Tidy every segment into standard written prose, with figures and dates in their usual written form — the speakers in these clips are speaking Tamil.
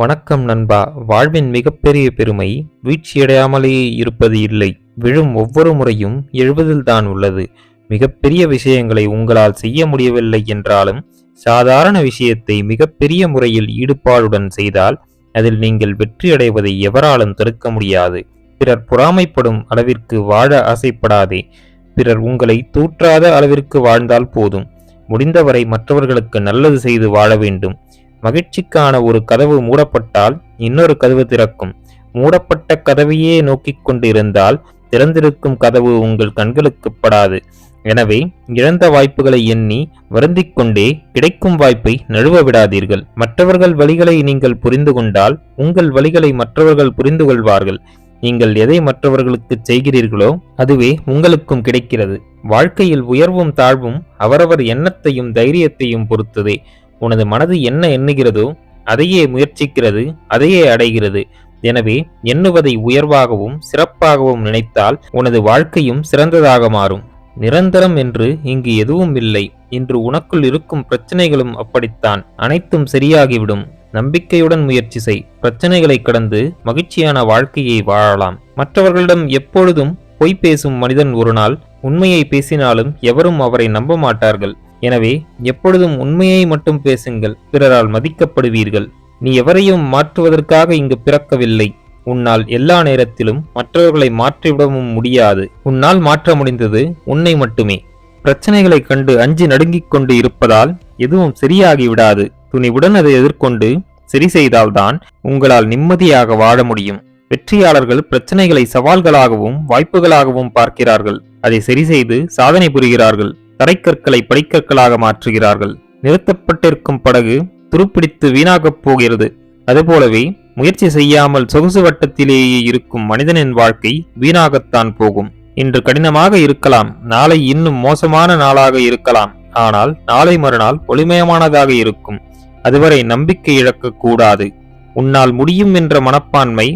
வணக்கம் நண்பா. வாழ்வின் மிகப்பெரிய பெருமை வீழ்ச்சியடையாமலேயே இருப்பது இல்லை, விழும் ஒவ்வொரு முறையும் எழுவதில்தான் உள்ளது. மிகப்பெரிய விஷயங்களை உங்களால் செய்ய முடியவில்லை என்றாலும் சாதாரண விஷயத்தை மிகப்பெரிய முறையில் ஈடுபாடுடன் செய்தால் அதில் நீங்கள் வெற்றியடைவதை எவராலும் தடுக்க முடியாது. பிறர் பொறாமைப்படும் அளவிற்கு வாழ ஆசைப்படாதே. பிறர் உங்களை தூற்றாத அளவிற்கு வாழ்ந்தால் போதும். முடிந்தவரை மற்றவர்களுக்கு நல்லது செய்து வாழ வேண்டும். மகிழ்ச்சிக்கான ஒரு கதவு மூடப்பட்டால் இன்னொரு கதவு திறக்கும். மூடப்பட்ட கதவையே நோக்கிக் கொண்டு இருந்தால் திறந்திருக்கும் கதவு உங்கள் கண்களுக்கு படாது. எனவே இழந்த வாய்ப்புகளை எண்ணி வருந்திக் கொண்டே கிடைக்கும் வாய்ப்பை நழுவ விடாதீர்கள். மற்றவர்கள் வழிகளை நீங்கள் புரிந்து கொண்டால் உங்கள் வழிகளை மற்றவர்கள் புரிந்து கொள்வார்கள். நீங்கள் எதை மற்றவர்களுக்கு செய்கிறீர்களோ அதுவே உங்களுக்கும் கிடைக்கிறது. வாழ்க்கையில் உயர்வும் தாழ்வும் அவரவர் எண்ணத்தையும் தைரியத்தையும் பொறுத்ததே. உனது மனது என்ன எண்ணுகிறதோ அதையே முயற்சிக்கிறது, அதையே அடைகிறது. எனவே எண்ணுவதை உயர்வாகவும் சிறப்பாகவும் நினைத்தால் உனது வாழ்க்கையும் சிறந்ததாக மாறும். நிரந்தரம் என்று இங்கு எதுவும் இல்லை. இன்று உனக்குள் இருக்கும் பிரச்சனைகளும் அப்படித்தான். அனைத்தும் சரியாகிவிடும். நம்பிக்கையுடன் முயற்சி செய். பிரச்சனைகளை கடந்து மகிழ்ச்சியான வாழ்க்கையை வாழலாம். மற்றவர்களிடம் எப்பொழுதும் பொய் பேசும் மனிதன் ஒரு நாள் உண்மையை பேசினாலும் எவரும் அவரை நம்ப மாட்டார்கள். எனவே எப்பொழுதும் உண்மையை மட்டும் பேசுங்கள், பிறரால் மதிக்கப்படுவீர்கள். நீ எவரையும் மாற்றுவதற்காக இங்கு பிறக்கவில்லை. உன்னால் எல்லா நேரத்திலும் மற்றவர்களை மாற்றிவிடவும் முடியாது. உன்னால் மாற்ற முடிந்தது உன்னை மட்டுமே. பிரச்சனைகளை கண்டு அஞ்சி நடுங்கிக் கொண்டு இருப்பதால் எதுவும் சரியாகி விடாது. துணிவுடன் அதை எதிர்கொண்டு சரி செய்தால்தான் உங்களால் நிம்மதியாக வாழ முடியும். வெற்றியாளர்கள் பிரச்சனைகளை சவால்களாகவும் வாய்ப்புகளாகவும் பார்க்கிறார்கள். அதை சரி செய்து சாதனை புரிகிறார்கள். தரைக்கற்களை படிக்கற்களாக மாற்றுகிறார்கள். நிறுத்தப்பட்டிருக்கும் படகு துருப்பிடித்து வீணாகப் போகிறது. அதுபோலவே முயற்சி செய்யாமல் சொகுசு வட்டத்திலேயே இருக்கும் மனிதனின் வாழ்க்கை வீணாகத்தான் போகும். இன்று கடினமாக இருக்கலாம், நாளை இன்னும் மோசமான நாளாக இருக்கலாம். ஆனால் நாளை மறுநாள் ஒளிமயமானதாக இருக்கும். அதுவரை நம்பிக்கை இழக்க கூடாது. உன்னால் முடியும் என்ற மனப்பான்மை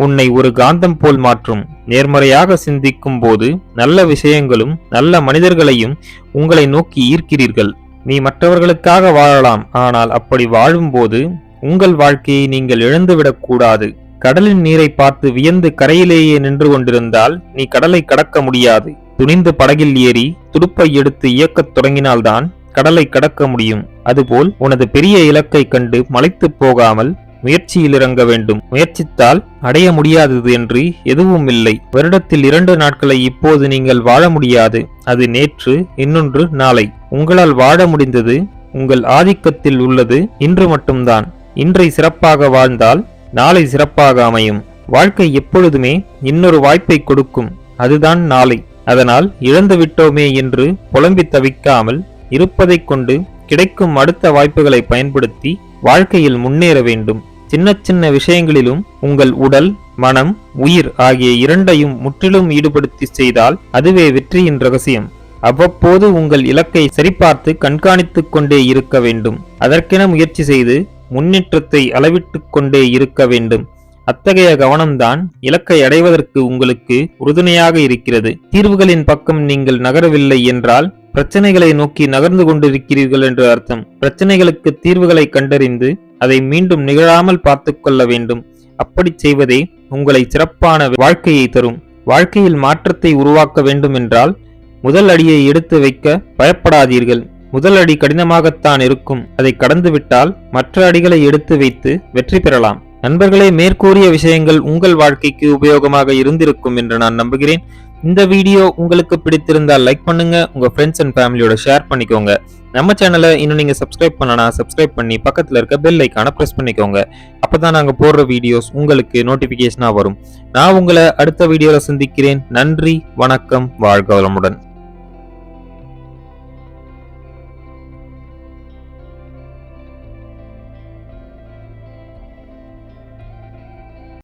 உன்னை ஒரு காந்தம் போல் மாற்றும். நேர்மறையாக சிந்திக்கும் போது நல்ல விஷயங்களும் நல்ல மனிதர்களையும் உங்களை நோக்கி ஈர்க்கிறீர்கள். நீ மற்றவர்களுக்காக வாழலாம், ஆனால் அப்படி வாழும்போது உங்கள் வாழ்க்கையை நீங்கள் இழந்துவிடக் கூடாது. கடலின் நீரை பார்த்து வியந்து கரையிலேயே நின்று கொண்டிருந்தால் நீ கடலை கடக்க முடியாது. துணிந்து படகில் ஏறி துடுப்பை எடுத்து இயக்கத் தொடங்கினால்தான் கடலை கடக்க முடியும். அதுபோல் உனது பெரிய இலக்கை கண்டு மலைத்து போகாமல் முயற்சியில் இறங்க வேண்டும். முயற்சித்தால் அடைய முடியாதது என்று எதுவும் இல்லை. வருடத்தில் 2 நாட்களை இப்போது நீங்கள் வாழ முடியாது. அது நேற்று, இன்னொன்று நாளை. உங்களால் வாழ முடிந்தது, உங்கள் ஆதிக்கத்தில் உள்ளது இன்று மட்டும்தான். இன்றை சிறப்பாக வாழ்ந்தால் நாளை சிறப்பாக அமையும். வாழ்க்கை எப்பொழுதுமே இன்னொரு வாய்ப்பை கொடுக்கும். அதுதான் நாளை. அதனால் இழந்து விட்டோமே என்று புலம்பி தவிக்காமல் இருப்பதைக் கொண்டு கிடைக்கும் அடுத்த வாய்ப்புகளை பயன்படுத்தி வாழ்க்கையில் முன்னேற வேண்டும். சின்ன சின்ன விஷயங்களிலும் உங்கள் உடல், மனம், உயிர் ஆகிய இரண்டையும் முற்றிலும் ஈடுபடுத்தி செய்தால் அதுவே வெற்றியின் ரகசியம். அவ்வப்போது உங்கள் இலக்கை சரிபார்த்து கண்காணித்துக் கொண்டே இருக்க வேண்டும். அதற்கென முயற்சி செய்து முன்னேற்றத்தை அளவிட்டுக் கொண்டே இருக்க வேண்டும். அத்தகைய கவனம்தான் இலக்கை அடைவதற்கு உங்களுக்கு உறுதுணையாக இருக்கிறது. தீர்வுகளின் பக்கம் நீங்கள் நகரவில்லை என்றால் பிரச்சனைகளை நோக்கி நகர்ந்து கொண்டிருக்கிறீர்கள் என்று அர்த்தம். பிரச்சனைகளுக்கு தீர்வுகளை கண்டறிந்து அதை மீண்டும் நிகழாமல் பார்த்து கொள்ள வேண்டும். அப்படி செய்வதே உங்களை சிறப்பான வாழ்க்கையை தரும். வாழ்க்கையில் மாற்றத்தை உருவாக்க வேண்டும் என்றால் முதல் அடியை எடுத்து வைக்க பயப்படாதீர்கள். முதல் அடி கடினமாகத்தான் இருக்கும். அதை கடந்துவிட்டால் மற்ற அடிகளை எடுத்து வைத்து வெற்றி பெறலாம். நண்பர்களே, மேற்கூறிய விஷயங்கள் உங்கள் வாழ்க்கைக்கு உபயோகமாக இருந்திருக்கும் என்று நான் நம்புகிறேன். இந்த வீடியோ உங்களுக்கு பிடித்திருந்தால் லைக் பண்ணுங்க, உங்க ஃப்ரெண்ட்ஸ் அண்ட் ஃபேமிலியோட ஷேர் பண்ணிக்கோங்க. நம்ம சேனலை இன்னும் நீங்க சப்ஸ்கிரைப் பண்ணனா சப்ஸ்கிரைப் பண்ணி பக்கத்துல இருக்க பெல் ஐக்கான பிரஸ் பண்ணிக்கோங்க. அப்பதான் நாங்க போடுற வீடியோஸ் உங்களுக்கு நோட்டிபிகேஷனா வரும். நான் உங்களை அடுத்த வீடியோல சந்திக்கிறேன். நன்றி, வணக்கம், வாழ்க வளமுடன்.